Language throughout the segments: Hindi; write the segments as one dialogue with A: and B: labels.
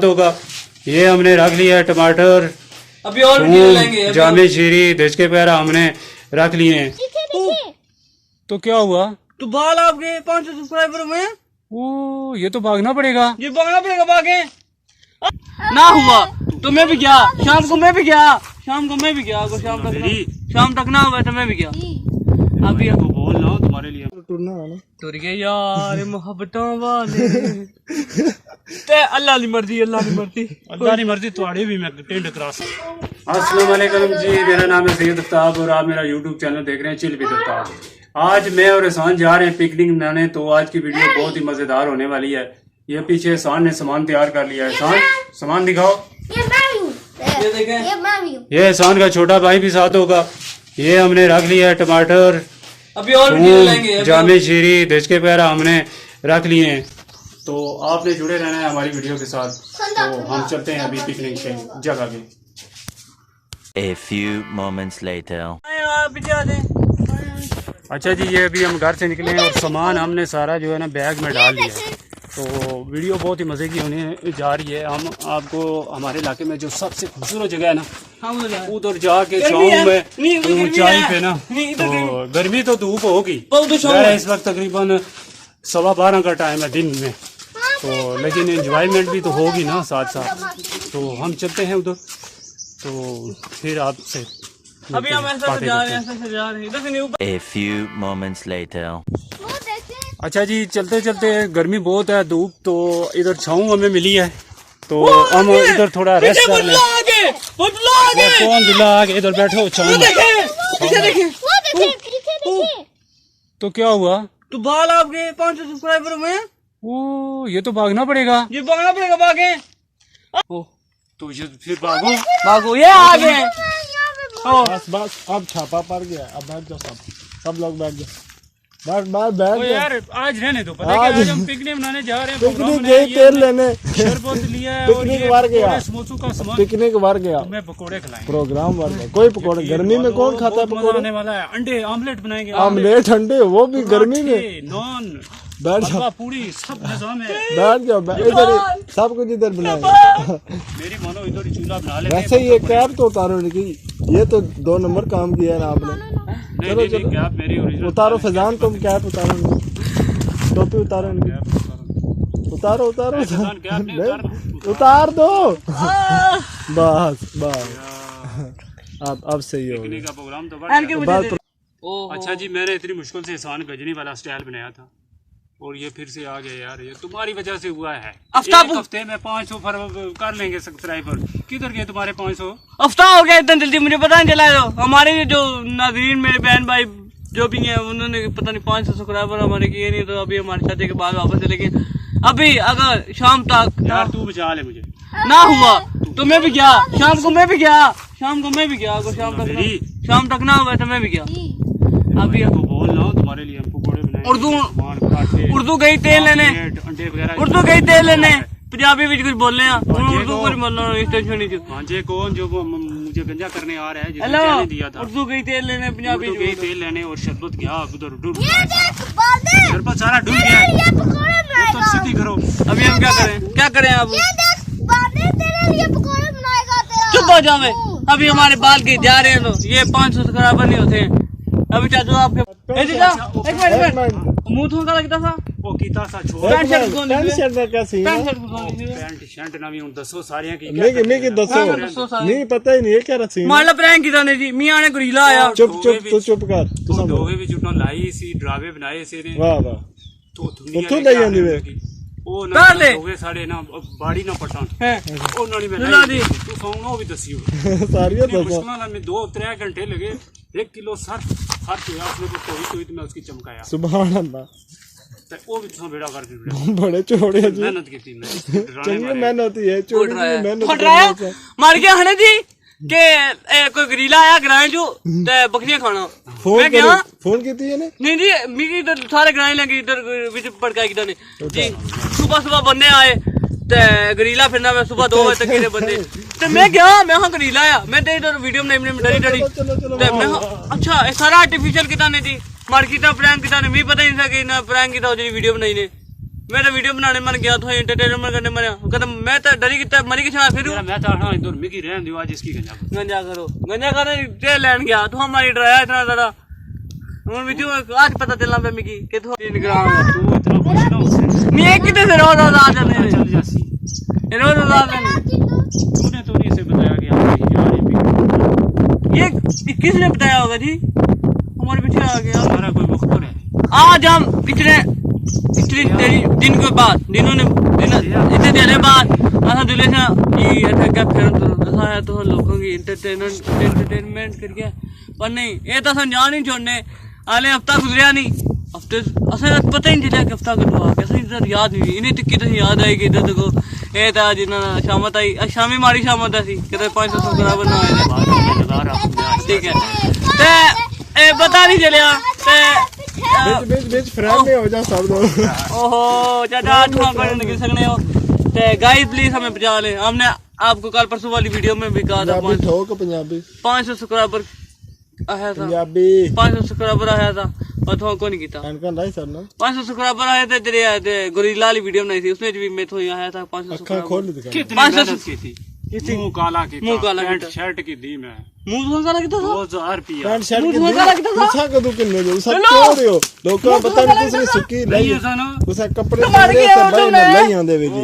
A: होगा। ये हमने रख लिया है टमाटर,
B: अभी और वीडियो लेंगे।
A: जामे शीरी, देशके पैरा हमने रख लिए हैं। तो क्या हुआ?
B: तो बाल आपके 500 सब्सक्राइबर में।
A: ओ ये तो भागना पड़ेगा।
B: ये भागना पड़ेगा, भागे ना हुआ तो मैं भी गया, शाम को मैं भी गया, शाम को मैं भी गया, शाम तक ना हुआ तो मैं भी गया। अभी
A: बोल रहा हूँ तुम्हारे लिए
B: टुर गए यार मोहब्बतों वाले। ते अल्लाह की मर्जी, अल्लाह की मर्जी,
A: अल्लाह की मर्जी तुम्हारी भी मैं टेंड क्रॉस। अस्सलाम वालेकुम जी, मेरा नाम है सैयद आफ्ताब और आप मेरा यूट्यूब चैनल देख रहे हैं चिल विद आफ्ताब। आज मैं और एहसान जा रहे हैं पिकनिक मनाने, तो आज की वीडियो बहुत ही मजेदार होने वाली है। ये पीछे एहसान ने सामान तैयार कर लिया है। एहसान सामान दिखाओ।
B: ये देखें,
A: ये एहसान का छोटा भाई भी साथ होगा। ये हमने रख लिया है टमाटर,
B: अभी और वीडियो लेंगे।
A: जामे शीरी, देशके पैरा हमने रख लिए हैं। तो आपने जुड़े रहना है हमारी वीडियो के साथ। तो हम चलते हैं अभी पिकनिक के जगह पे।
C: A few moments later.
B: पीछे आ जाए।
A: अच्छा जी, ये अभी हम घर से निकले हैं और सामान हमने सारा जो है ना बैग में डाल दिया है। तो वीडियो बहुत ही मज़े की होने जा रही है। हम आपको हमारे इलाके में जो सबसे खूबसूरत जगह है ना, उधर जाके छाँव में ऊंचाई पे ना, तो गर्मी तो धूप होगी, इस वक्त तकरीबन 12:15 का टाइम है दिन में, तो लेकिन एंजॉयमेंट भी तो होगी ना साथ साथ। तो हम चलते हैं उधर, तो फिर आपसे
B: अभी हम ऐसा जा रहे हैं, ऐसा जा रहे हैं, इधर से नहीं ऊपर।
C: A few moments later.
A: अच्छा जी, चलते चलते गर्मी बहुत है, धूप तो इधर छाँव हमें मिली है, तो हम इधर थोड़ा रेस्ट कर लें। कौन दुल्ला आगे? इधर बैठो छाँव में। तो क्या हुआ?
B: तो बाल आपके 500 सब्सक्राइबर में।
A: ओ ये तो भागना पड़ेगा।
B: ये भागना पड़ेगा, भागे
A: तो ये फिर भागो
B: भागो, ये आ गए।
D: बस बस अब छापा पड़ गया। अब बैठ जाओ, सब लोग बैठ जाओ, बैठ बैठ
A: यार आज रहने दो। पता है आज हम पिकनिक मनाने जा रहे हैं।
D: पिकनिक गए तेल लेने,
A: शरबत लिया है,
D: पिकनिक वार गया,
A: समोसों का सामान,
D: पिकनिक वार गया,
A: मैं पकोड़े खिलाएंगे,
D: प्रोग्राम वार गया। कोई पकोड़े गर्मी में कौन खाता है? पकोड़े
A: आने वाला है, अंडे आमलेट बनाएंगे,
D: आमलेट अंडे, वो भी गर्मी में।
A: नॉन
D: बैठ जाओ,
A: पूरी सब निजाम है।
D: बैठ जाओ, इधर सब कुछ इधर बनाएंगे।
A: मेरी मानो इधर ही चूल्हा बना लेंगे।
D: वैसे ये कैब तो उतारो नहीं, ये तो 2 नंबर काम किया है ना आपने। चलो चलो
A: कैप मेरी ओरिजिनल
D: उतारो फैजान, तुम कैप उतारो, टोपी उतारो, उतारो उतारो उतार दो। बस बस अब सही हो
A: पिकनिक का प्रोग्राम तो
D: गया।
A: अच्छा जी, मैंने इतनी मुश्किल से एहसान गजनी वाला स्टाइल बनाया था और ये फिर से आ गया यार। ये तुम्हारी वजह से हुआ है। एक हफ्ते में 500 कर लेंगे सब्सक्राइबर। किधर गए तुम्हारे 500?
B: हफ्ता हो गया इतना जल्दी, मुझे पता नहीं चला। हमारे जो नाज़रीन मेरे बहन भाई जो भी हैं, उन्होंने पता नहीं 500 सब्सक्राइबर हमारे किए नहीं, तो अभी हमारे शादी के बाद वापस चले गए। अभी अगर शाम तक
A: यार तू बचा ले मुझे
B: ना हुआ तो मैं भी गया, शाम को मैं भी गया, शाम को मैं भी गया, अगर शाम तक ना हुआ तो मैं भी गया। अभी
A: बोल रहा हूँ तुम्हारे लिए हम पकोड़े बनाएंगे,
B: उर्दू गई तेल लेने,
A: अंडे वगैरह,
B: उर्दू गई तेल लेने, पंजाबी भी कुछ बोल रहे हैं, उर्दू को नहीं बोलना, टेंशन नहीं।
A: भांजे कौन जो मुझे गंजा करने आ रहा है, जिसने
B: हेलो,
A: चैलेंज दिया था।
B: उर्दू गई तेल लेने, पंजाबी
A: गई तेल लेने और शरबत गया उधर डूब गया, शरबत सारा डूब गया। तो सीधी करो।
B: अभी हम क्या करें, क्या करें अब? चुप हो जाओ। अभी हमारे बाल के जा रहे हैं, तो ये 500 सब्सक्राइबर नहीं होते हैं। अभी चाचू आपके एक मिनट मुंह थोड़ा लगता था
A: वो कीता सा छोड़।
B: पैंट शर्ट कौन
D: पैंट शर्ट का क्या सीन है?
A: पैंट शर्ट ना भी उन दसो सारियां की
D: नहीं दसो नहीं पता ही नहीं है क्या रसीन।
B: माला प्रैंक की ने जी मियां ने गोरीला आया।
D: चुप चुप तू चुप कर,
A: तू दोवे भी जुटो लाई सी ड्रावे बनाए से ने।
D: वाह वाह,
A: तो दुनिया
D: ਉੱਥੋਂ ਲਈ ਜਾਂਦੀ ਵੇ।
A: ਉਹ ਨਾ ਹੋਵੇ ਸਾਡੇ ਨਾ ਬਾੜੀ ਨਾ ਪਟਾਂ
B: ਹੈ
A: ਉਹਨਾਂ ਨੇ ਮੈਂ ਤੂੰ ਸੌਣਾ ਵੀ ਦਸੀ
D: सारियां दसो।
A: मुश्किल में 2-3 घंटे लगे। 1 किलो सर्फ हुआ उसने को कोई तो मैं उसकी चमकाया।
D: सुभान अल्लाह,
A: ते ओ भी तुम बेड़ा कर दिया।
D: बड़े चोड़े जी,
A: मेहनत की मैं
D: चंगी मेहनत ही है, चोड़ी की मेहनत
B: फटराया मार गया हने जी के कोई गरीला आया ग्रां जो ते बकरियां खाना। मैं गया
D: फोन कीती है ने
B: नहीं जी, मिगी इधर सारे ग्रां लगे, इधर विच पड़काई किदा ने जी। सुबह बंदे आए ते गरीला फिरना, मैं सुबह 2 बजे तक के बंदे ते मैं गया, मैं हां गरीला आया, मैं ते इधर वीडियो बनाई डरी ते मैं अच्छा ये सारा आर्टिफिशियल किदा ने जी, मार्केट प्रैंक किदा ने, मैं पता नहीं था कि ना प्रैंक किदा जेडी वीडियो बनाई ने। मैं तो वीडियो बनाने मन गया था एंटरटेनमेंट करने मन कहता मैं तो डरी किता मरी के छा फिर
A: मेरा मैं था हाँ इधर मिकी रहन दियो आज इसकी गंजा
B: गंजा करो गंजा करने ते लैंड गया तो हमारी डराया इतना ज्यादा ਹੁਣ ਵਿੱਚ आज पता चलना पे मिकी कि तू 3 ग्राम
A: तू इतना खुश ना उससे
B: नहीं एक कितने से रोज रोज आ जाते हैं
A: चल जासी
B: रोज रोज आ जाते
A: तूने तो नहीं से बताया कि आप यार
B: ये किसने बताया होगा जी हमारे पीछे आ गया
A: हमारा कोई मुखबर है
B: आज हम इतने दिन के बाद इतने दिन बाद असा दिले से ये अटैक फिर असा है तो लोगों की एंटरटेनमेंट करके पर नहीं ये तो असा जान ही छोड़ने आले हफ्ता गुजरिया नहीं हफ्ते असा पता ही नहीं चला कि हफ्ता कटवा के असा इधर याद नहीं इन्हें टिक्की तो याद आएगी इधर देखो ये था जिन्ना शामत आई शामी मारी शामत आई कहते 500 सब्सक्राइबर ना आए ठीक है ते ए पता नहीं चलिया ते
D: बीच फ्रेंड में हो जा सब लोग
B: ओहो चाचा तुम कर नहीं सकने हो ते गाइस प्लीज हमें बचा ले हमने आपको कल परसों वाली वीडियो में भी कहा था
D: पंजाबी ठोक पंजाबी
B: 500 सब्सक्राइबर आया था
D: पंजाबी
B: 500 सब्सक्राइबर आया था और तो को नहीं किया
D: एनका नहीं सरना
B: 500 सब्सक्राइबर आए थे तेरे आए थे गोरिल्ला वाली वीडियो बनाई थी उसमें भी मैं तो आया था 500
D: अखा खोल
B: सब्सक्राइबर
D: दिखा
A: कितनी
B: 500
A: मेहनत की थी मुंह काला की
B: मुंह काला
A: पैंट
B: कीता।
A: शर्ट की दी मैं
B: मुंह धोने का लगता था
A: 2000 रुपया
D: पैंट शर्ट के
B: मुंह धोने का लगता था
D: उसा कदू किन्ने जो उसा
B: हेलो।
D: क्यों रहे हो लोका पता नहीं किसने सुक्की
A: नहीं
D: लाई
A: ऐसा ना
D: उसा कपड़े
B: मार
D: ले
B: गया
D: से
B: वो
D: भाई
B: तो
D: ने नहीं आंदे वे जी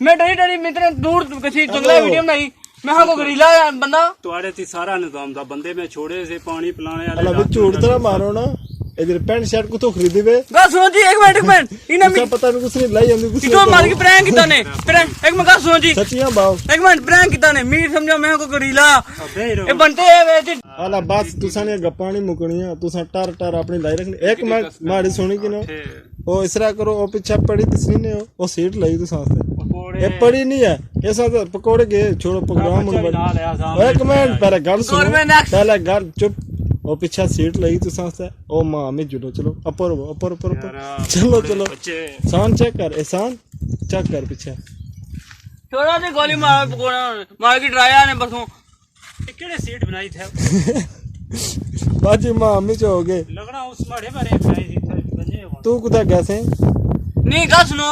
B: मैं डरी मैं इतने दूर कसी जंगला वीडियो बनाई मैं हाँ को गोरिल्ला बंदा
A: तुम्हारे थी सारा निजाम था बंदे में छोड़े से पानी पिलाने वाले
D: अल्लाह भी झूठ तरह मारो ना इधर पैंट शर्ट को तो खरीदी वे
B: गल सुनो जी एक मिनट इन्हें
D: उसा पता नहीं किसने लाई आंदी किसने
B: इतो मार के प्रैंक किता ने प्रैंक एक मिनट गल सुनो जी
D: सच्चियां बाव
B: एक मिनट प्रैंक किता ने मीर समझो मैं को गोरिल्ला
A: अबे
B: ये बनते हैं वे
D: आला बस तुसा ने गप्पा नहीं मुकणियां तुसा टर टर अपनी लाई रखनी एक मिनट मारी सुनी कि ना ओ इसरा करो ओ पीछे पड़ी तिसनी ने ओ सीट लाई तुसा से ये पड़ी नहीं है ये सब पकोड़े के छोड़ो प्रोग्राम एक मिनट पहले गल सुनो पहले गल चुप ओ पीछे सीट लगी तुसा से ओ मां में जुड़ो चलो ऊपर ऊपर ऊपर चलो चलो सान चेक कर एहसान चेक कर पीछे
B: छोड़ा ने गोली मार पकोड़ा मार के डराया ने बसों
A: केड़े सीट बनाई थे
D: बाजी मां में जो हो गए
A: लगना उस माड़े बारे बनाई थी गंजे
D: तू कुदा कैसे
B: नहीं गल सुनो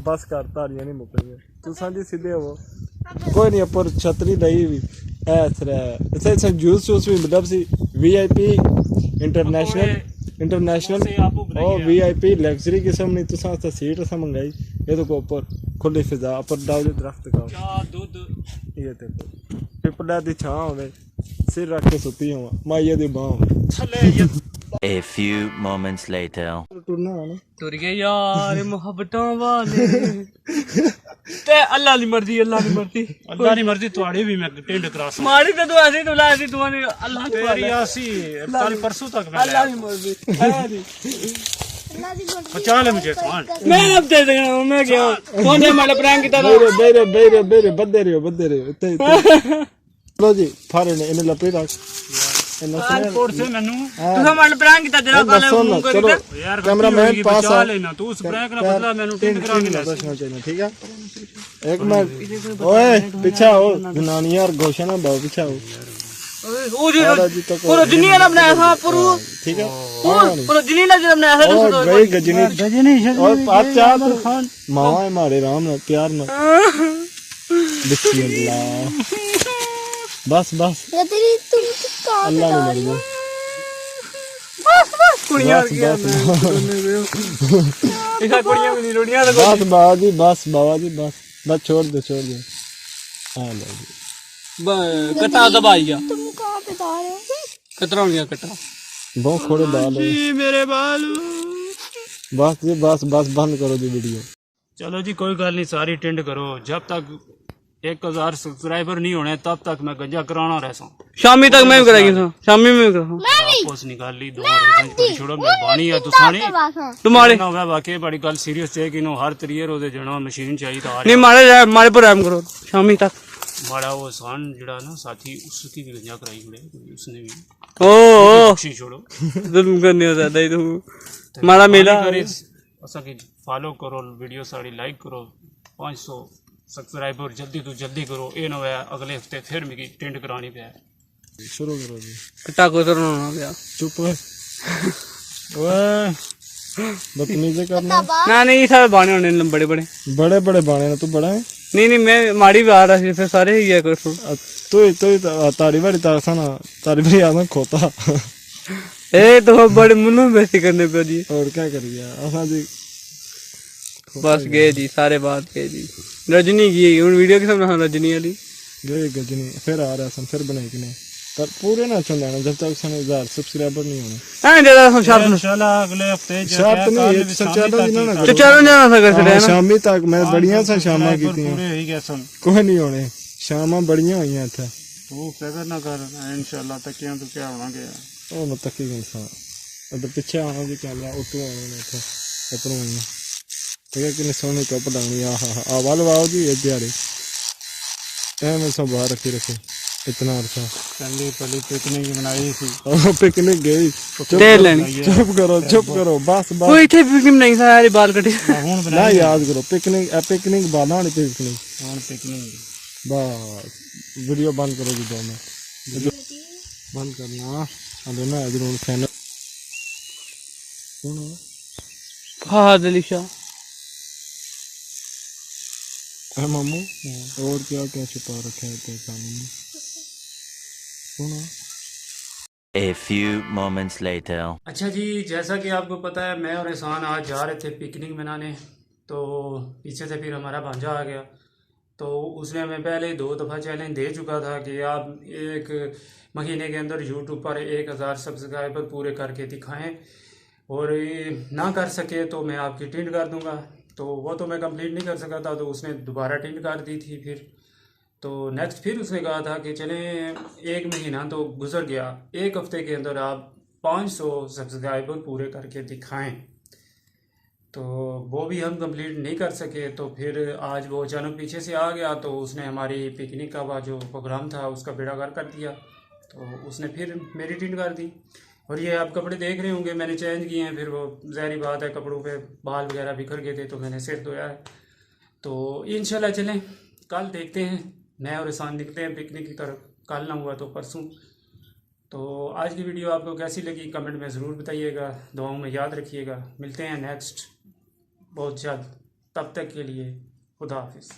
D: बस कर तारियां नहीं मुक गई तू सांदी सीधे हो कोई नहीं ऊपर छतरी लई हुई ऐसे जूस भी मतलब सी वीआईपी इंटरनेशनल और वीआईपी लग्जरी किस्म नहीं तुसा से सीट सा मंगाई ये तो को ऊपर खुली फिजा ऊपर डाल दे दरख्त का
A: क्या दूध
D: ये ते पिपड़ा दी छां होवे सिर रख के सुती हो माईया दी बाह
A: थले ये
C: A few moments later.
D: टूरना है ना
B: तुर गए यार मोहब्बतां वाले ते अल्लाह दी मर्जी
A: अल्लाह दी मर्जी तुम्हारी भी मैं टेंड क्रॉस
B: मारी ते तू ऐसी तो लासी तू अल्लाह की
A: तेरी आसी कल परसों तक मैं
B: अल्लाह की मर्जी है दी
A: बचा ले मुझे खान
B: मैं अब दे देना मैं क्या कौन ने मारे प्रैंक किया था
D: बेरे बद्दे रहो इत्ते लो जी फारे ने इन्हें लपेट रख
A: एयरपोर्ट से मैनू
B: तू मारे प्रैंक किया तेरा कल मुंह कर
D: चलो
A: यार
D: कैमरामैन पास
A: बचा
D: आ
A: लेना तू उस प्रैंक ना बदला मैनू टेंड करा के ले
D: ठीक है एक मिनट ओए पीछे हो जनानियां और घोषणा बाव पीछे हो
B: ओ जी पूरा दुनिया ने अपना ऐसा पूरा
D: ठीक है
B: पूरा दुनिया ने अपना ऐसा
D: और गई गजनी और अच्छा खान मावा हमारे राम ना प्यार ना बिस्मिल्लाह बस
E: ये तेरी तुम
D: अल्लाह ने मर गया
B: कुड़ियां ऐसा कुड़ियां भी नहीं रोड़ियां तो
D: बस बाबा जी बस छोड़ दो हाँ लो जी
B: कटा दबाई गया
E: तुम कहाँ पे जा रहे हो
B: कतरा हो गया कटा
D: बहुत खोड़े बाल है
A: मेरे बाल
D: बस जी बस बंद करो जी वीडियो
A: चलो जी कोई गल नहीं सारी टेंड करो जब तक 1000 सब्सक्राइबर नहीं होने तब तक मैं गंजा कराना रहता हूँ
B: शामी तक मैं भी कराएगी शामी में भी करा
A: वापस निकाल ली दो रोज छोड़ो मेहरबानी है तुसानी
B: तुम्हारे
A: ना होगा वाकई बड़ी गल सीरियस है कि नो हर तरीके रोजे जणा मशीन चाहिए था
B: नहीं मारे पर रहम करो शामी तक
A: माड़ा वो सान जड़ा ना साथी उसकी भी गंजा कराई हुए उसने भी
B: ओ
A: खुशी छोड़ो
B: जुल्म करने हो ज्यादा ही तुम मारा मेला
A: असा की फॉलो करो वीडियो साड़ी लाइक करो 500 सब्सक्राइबर जल्दी तो जल्दी करो ये ना होया अगले हफ्ते फिर मेरी टेंड करानी पे
D: शुरू करो जी
B: कटा को तो ना गया
D: चुप बदतमीजी करना
B: ना नहीं सारे बाने होने ने बड़े बड़े
D: बड़े बड़े बाणे ना तू बड़ा है
B: नहीं मैं माड़ी भी आ रहा थी फिर सारे ही है कुछ
D: तू तारी बड़ी तारसा ना तारी बड़ी आदम खोता
B: ए तो बड़े मुन्नू बेसी करने पे जी
D: और क्या कर गया असा जी
B: बस गए जी सारे बात गए जी रजनी की उन वीडियो के सामने रजनी वाली
D: गए गजनी फिर आ रहा सन फिर बनाई कि नहीं पर पूरे ना चल जाना जब तक सन 1000 सब्सक्राइबर नहीं होने
B: हां ज्यादा हम शार्प
A: इंशाल्लाह अगले हफ्ते
D: शार्प नहीं एक सच्चाई जी ना
B: तो चलो जाना था कर
D: हाँ, शामी तक मैं बढ़िया सा शामा की
A: पूरे हो ही गए सन
D: कोई नहीं होने शामा बढ़िया हुई इत्थे
A: तू फिक्र ना कर इंशाल्लाह तकियां तू क्या होवांगे
D: ਉਹ ਮੈਂ ਤੱਕੀ ਗਈ ਸਾਂ ਅਦਰ ਪਿੱਛੇ ਆਉਣਾ ਜੀ ਕੈਮਰਾ ਉਤੋਂ ਆਉਣਾ ਨੇ ਇੱਥੇ ਉੱਪਰੋਂ ਆਈਆਂ ਤੇ ਕਿੰਨੇ ਸੋਹਣੇ ਚੁੱਪ ਡਾਂਗੀ ਆ ਵੱਲ ਵਾਓ ਜੀ ਇਹ ਦਿਹਾੜੇ ਐਵੇਂ ਸਭ ਬਾਹਰ ਰੱਖੀ ਰੱਖੇ इतना अर्सा
A: चंदी पली पिकनिक बनाई थी
D: पिकनिक गई
B: तेल लेनी
D: चुप करो बस बस
B: कोई थे पिकनिक नहीं था यार बाल कटे
A: हुन
D: ना याद करो पिकनिक बाना नहीं पिकनिक
A: हुन पिकनिक
D: बस वीडियो बंद करो जी 2 मिनट बंद करना अरे ना इधर फैन कौन है
B: हाँ दिलिशा
D: है मामू और क्या क्या छुपा रखे हैं तेरे सामने कौन है
C: A few moments later.
A: अच्छा जी जैसा कि आपको पता है मैं और एहसान आज जा रहे थे पिकनिक मनाने तो पीछे से फिर हमारा भांजा आ गया तो उसने हमें पहले 2 दफ़ा चैलेंज दे चुका था कि आप 1 महीने के अंदर यूट्यूब पर 1000 सब्सक्राइबर पूरे करके दिखाएं और ना कर सके तो मैं आपकी टिंड कर दूंगा तो वो तो मैं कंप्लीट नहीं कर सका था तो उसने दोबारा टिंड कर दी थी फिर तो नेक्स्ट फिर उसने कहा था कि चलें 1 महीना तो गुजर गया 1 हफ्ते के अंदर आप 500 सब्सक्राइबर पूरे करके दिखाएं तो वो भी हम कंप्लीट नहीं कर सके तो फिर आज वो अचानक पीछे से आ गया तो उसने हमारी पिकनिक का जो प्रोग्राम था उसका बेड़ागर कर दिया तो उसने फिर मेरी टिंड कर दी और ये आप कपड़े देख रहे होंगे मैंने चेंज किए हैं फिर वो ज़ाहिर बात है कपड़ों पे बाल वगैरह बिखर गए थे तो मैंने सिर धोया है तो इंशाल्लाह चलें कल देखते हैं मैं और एहसान निकलते हैं पिकनिक की तरफ कल ना हुआ तो परसों तो आज की वीडियो आपको कैसी लगी कमेंट में ज़रूर बताइएगा दुआओं में याद रखिएगा मिलते हैं नेक्स्ट बहुत जल्द तब तक के लिए खुदा हाफिज़।